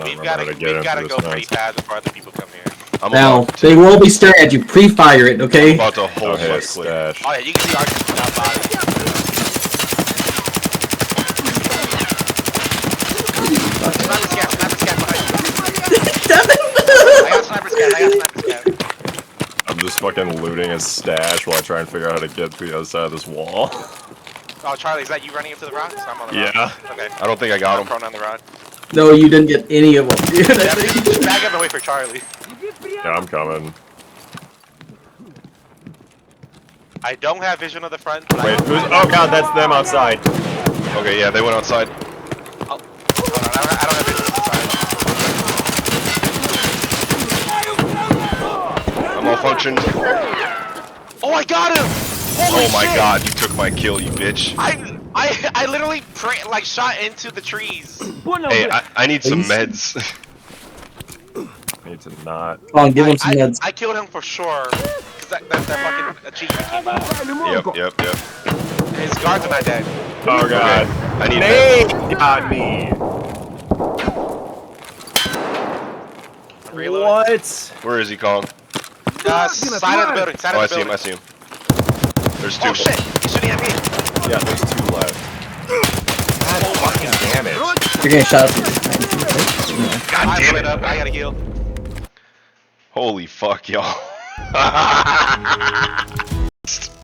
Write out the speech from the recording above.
We've gotta go pretty fast before other people come here. Now, they will be staring at you. Pre-fire it, okay? I'm about to hold my stash. Oh yeah, you can see our body. Sniper scan behind you. I got sniper scan. I'm just fucking looting his stash while I try and figure out how to get to the other side of this wall. Oh, Charlie, is that you running into the rock? I'm on the rock. Yeah. Okay. I don't think I got I'm him. prone on the rock. No, you didn't get any of them, dude. Just back up and wait for Charlie. Yeah, I'm coming. I don't have vision of the front. Wait, who's? Oh god, that's them outside. Okay, yeah, they went outside. Hold on, I don't have vision of the side. I'm malfunctioned. Oh, I got him! Holy Oh my shit! god, you took my kill, you bitch. I literally like shot into the trees. Hey, I need some meds. I need to not. Come on, give him some heads. I killed him for sure. That fucking achievement came out. Yep. And his guards are not dead. Oh god. Okay. I need Nate meds. got me. Reload. What? Where is he, Kong? Side of the building. Oh, I see him. There's two. Oh shit! He's shooting at me. Yeah, there's two left. God fucking damn it. You're getting shot up. God damn it. I gotta heal. Holy fuck, y'all.